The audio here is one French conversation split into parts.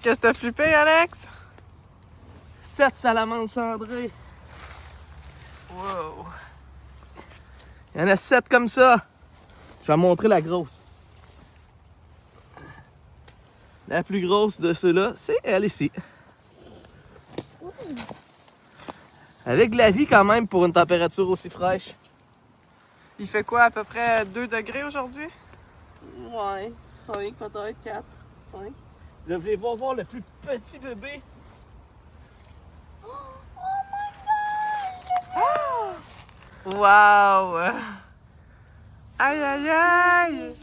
Qu'est-ce que t'as flippé, Alex? 7 salamandres cendrées. Wow. Il y en a 7 comme ça. Je vais montrer la grosse. La plus grosse de ceux-là, c'est elle ici. Avec de la vie quand même pour une température aussi fraîche. Il fait quoi, à peu près 2 degrés aujourd'hui? Ouais, 5 peut-être, 4, 5. Là, vous allez voir le plus petit bébé. Wow! Aïe, aïe, aïe!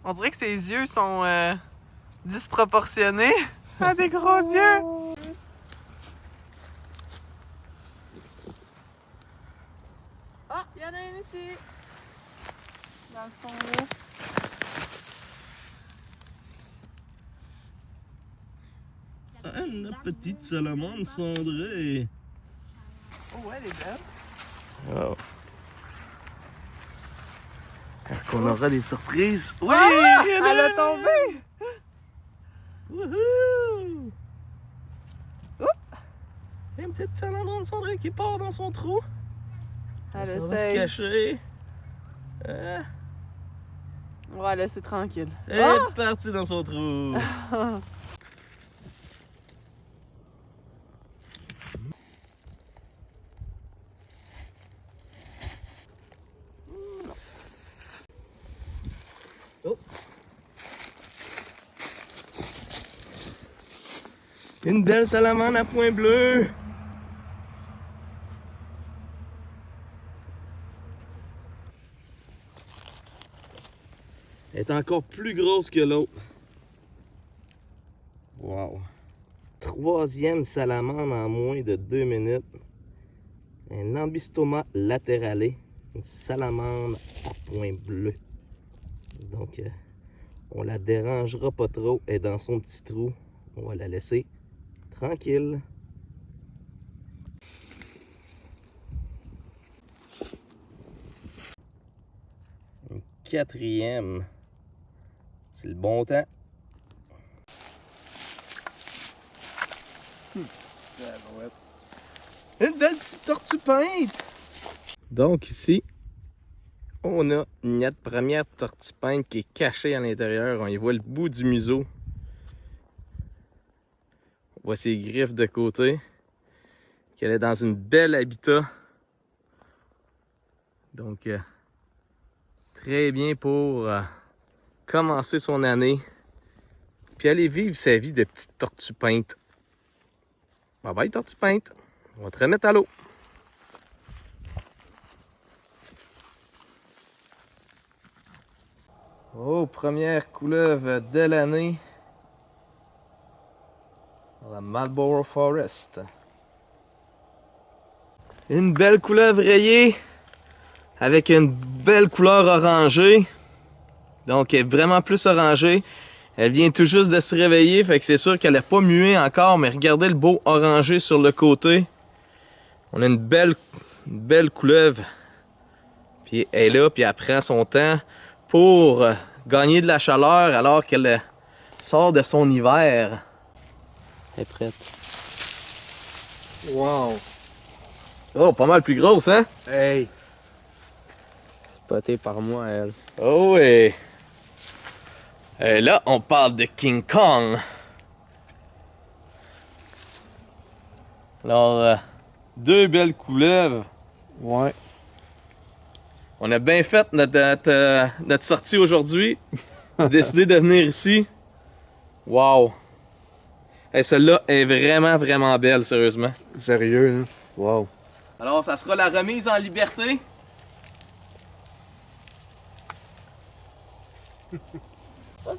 On dirait que ses yeux sont disproportionnés. Ah, des gros yeux! Ah, il y en a une ici. Dans le fond là. Une petite salamandre cendrée. Oh, elle est belle. Oh. Est-ce qu'on aura des surprises? Oui! Ah! Elle a tombé! Wouhou! Une petite salamandre cendrée qui part dans son trou. Elle Ça va se essaye. cacher. On va la laisser tranquille. Elle est partie dans son trou. Oh. Une belle salamandre à point bleu. Elle est encore plus grosse que l'autre. Wow. Troisième salamandre en moins de 2 minutes. Un ambystoma laterale. Une salamandre à point bleu. Donc, on la dérangera pas trop. Elle est dans son petit trou. On va la laisser tranquille. Une quatrième. C'est le bon temps. Une belle petite tortue peinte. Donc ici, on a notre première tortue peinte qui est cachée à l'intérieur. On y voit le bout du museau. On voit ses griffes de côté. Qu'elle est dans une belle habitat. Donc, très bien pour commencer son année. Puis aller vivre sa vie de petite tortue peinte. Bye bye, tortue peinte. On va te remettre à l'eau. Oh, première couleuvre de l'année. Dans la Marlborough Forest. Une belle couleuvre rayée. Avec une belle couleur orangée. Donc, elle est vraiment plus orangée. Elle vient tout juste de se réveiller, fait que c'est sûr qu'elle n'est pas muée encore, mais regardez le beau orangé sur le côté. On a une belle couleuvre. Puis elle est là, puis elle prend son temps pour gagner de la chaleur alors qu'elle sort de son hiver. Elle est prête. Wow! Oh, pas mal plus grosse, hein? Hey! Spotée par moi, elle. Oh oui! Et là, on parle de King Kong. Alors, 2 belles couleuvres. Ouais. On a bien fait notre sortie aujourd'hui. Décidé de venir ici. Wow! Et celle-là est vraiment, vraiment belle, sérieusement. Sérieux, hein? Wow. Alors, ça sera la remise en liberté.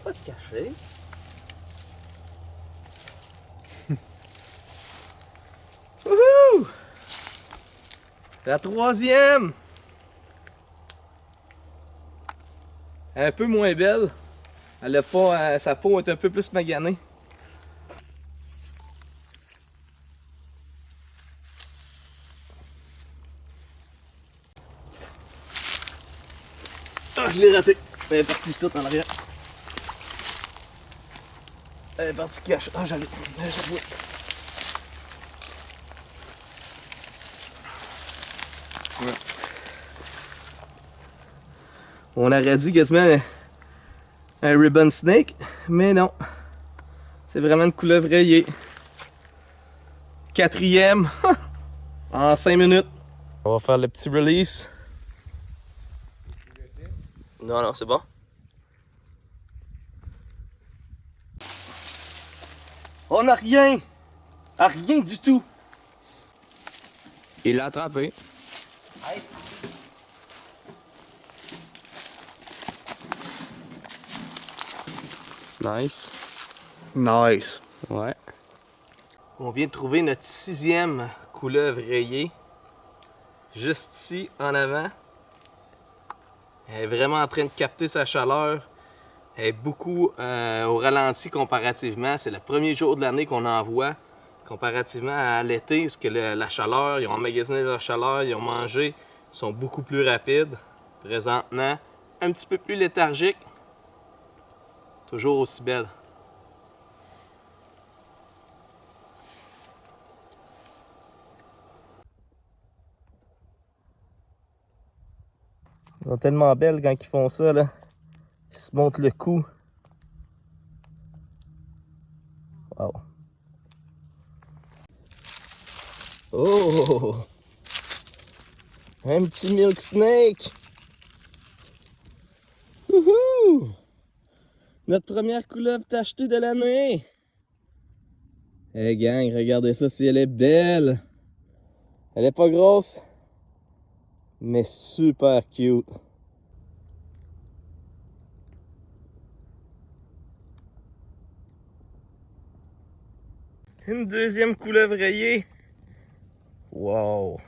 Pas te cacher. Wouhou! La troisième! Elle est un peu moins belle. Elle a pas, sa peau est un peu plus maganée. Ah, je l'ai raté. Elle est partie ici en arrière. Elle est partie cache. Ah, j'allais. J'avoue. Ouais. On aurait dit quasiment un ribbon snake, mais non. C'est vraiment une couleuvre rayée. 4e en 5 minutes. On va faire le petit release. Non, non, c'est bon. On n'a rien! Ah, rien du tout! Il l'a attrapé. Hey. Nice. Nice. Ouais. On vient de trouver notre 6e couleuvre rayée. Juste ici, en avant. Elle est vraiment en train de capter sa chaleur. Elle est beaucoup au ralenti comparativement. C'est le premier jour de l'année qu'on en voit. Comparativement à l'été, parce que la chaleur, ils ont emmagasiné leur chaleur, ils ont mangé, ils sont beaucoup plus rapides. Présentement, un petit peu plus léthargiques. Toujours aussi belle. Ils sont tellement belles quand ils font ça, là. Ils se montent le cou. Wow. Oh! Un petit milk snake! Wouhou! Notre première couleuvre tachetée de l'année! Hey gang, regardez ça si elle est belle! Elle est pas grosse, mais super cute. Une deuxième couleuvre rayée. Wow!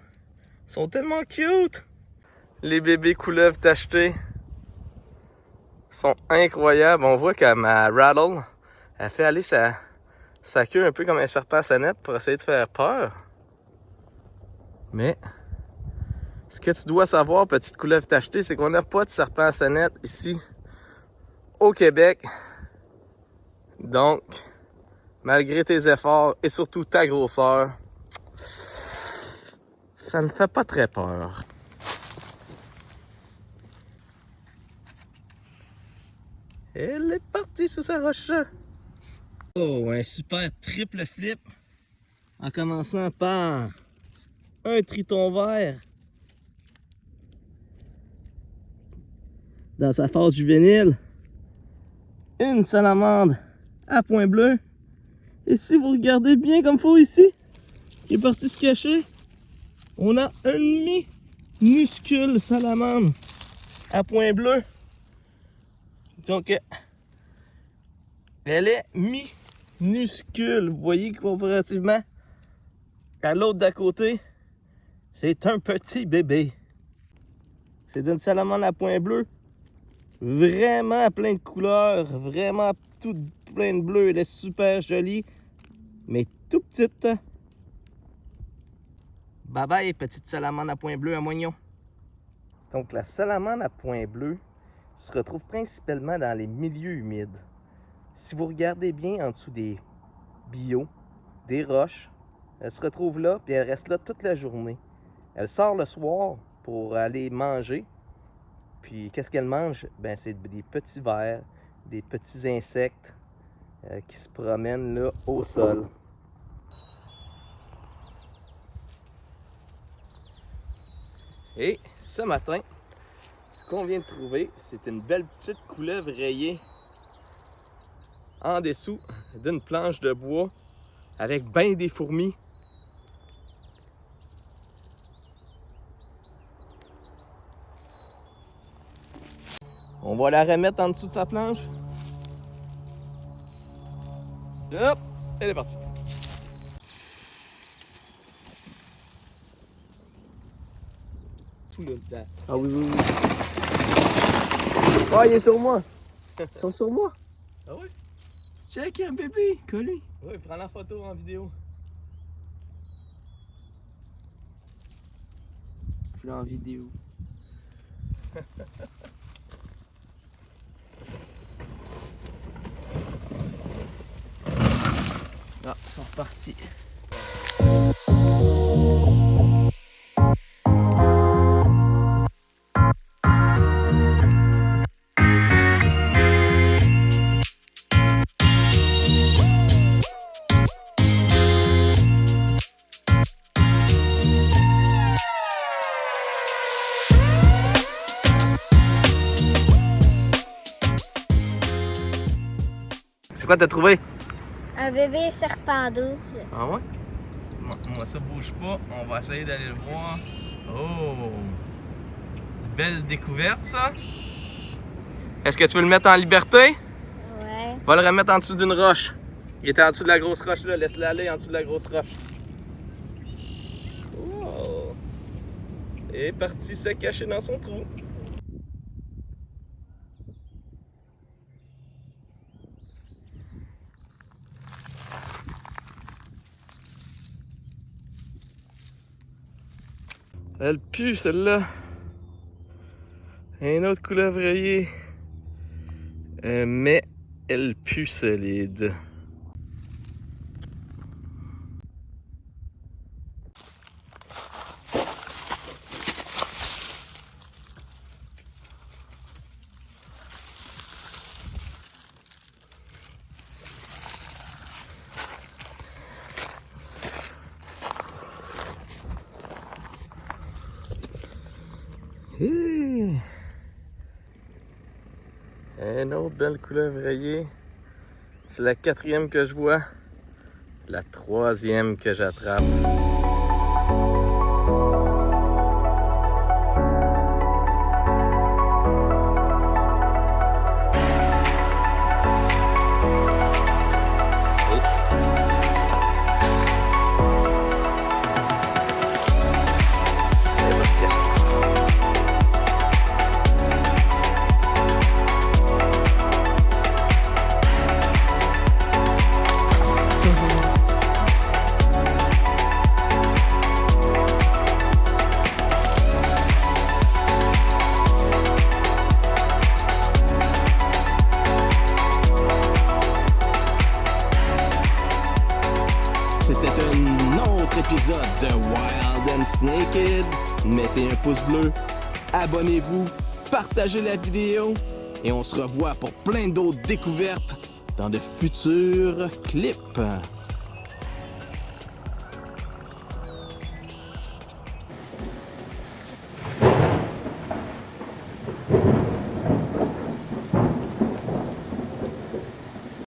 Ils sont tellement cute! Les bébés couleuvres tachetés sont incroyables. On voit qu'elle m'a rattle. Elle fait aller sa queue un peu comme un serpent à sonnette pour essayer de faire peur. Mais ce que tu dois savoir, petite couleuvre tachetée, c'est qu'on n'a pas de serpent à sonnette ici au Québec. Donc, malgré tes efforts et surtout ta grosseur, ça ne fait pas très peur. Elle est partie sous sa roche. Oh, un super triple flip. En commençant par un triton vert. Dans sa phase juvénile. Une salamandre à point bleu. Et si vous regardez bien comme il faut ici, qui est parti se cacher, on a un minuscule salamandre à point bleu. Donc, elle est minuscule. Vous voyez comparativement à l'autre d'à côté, c'est un petit bébé. C'est une salamandre à point bleu. Vraiment plein de couleurs. Vraiment tout plein de bleu. Elle est super jolie. Mais tout petite. Bye bye, petite salamandre à point bleu à Moignon. Donc, la salamandre à point bleu se retrouve principalement dans les milieux humides. Si vous regardez bien en dessous des bio, des roches, elle se retrouve là, puis elle reste là toute la journée. Elle sort le soir pour aller manger. Puis qu'est-ce qu'elle mange? Ben, c'est des petits vers, des petits insectes qui se promènent là au sol. Et ce matin, ce qu'on vient de trouver, c'est une belle petite couleuvre rayée en dessous d'une planche de bois avec ben des fourmis. On va la remettre en dessous de sa planche. Hop, elle est partie. Tout le dedans. Ah oui, oui, oui. Oh, il est sur moi. Ils sont sur moi. Ah oui? Check, un bébé, collé. Oui, prends la photo en vidéo. Je l'ai en vidéo. Ah, ils sont repartis. C'est quoi t'as trouvé? Un bébé serpent d'eau. Ah ouais? Moi ça bouge pas, on va essayer d'aller le voir. Oh! Belle découverte ça! Est-ce que tu veux le mettre en liberté? Ouais. Va le remettre en dessous d'une roche. Il était en dessous de la grosse roche là, laisse-le aller en dessous de la grosse roche. Wow! Il est parti se cacher dans son trou. Elle pue celle-là. Un autre couleuvre rayée. Mais elle pue solide. Un autre belle couleuvre rayée. C'est la 4e que je vois. La 3e que j'attrape. C'était un autre épisode de Wild and Snaked. Mettez un pouce bleu, abonnez-vous, partagez la vidéo et on se revoit pour plein d'autres découvertes dans de futurs clips.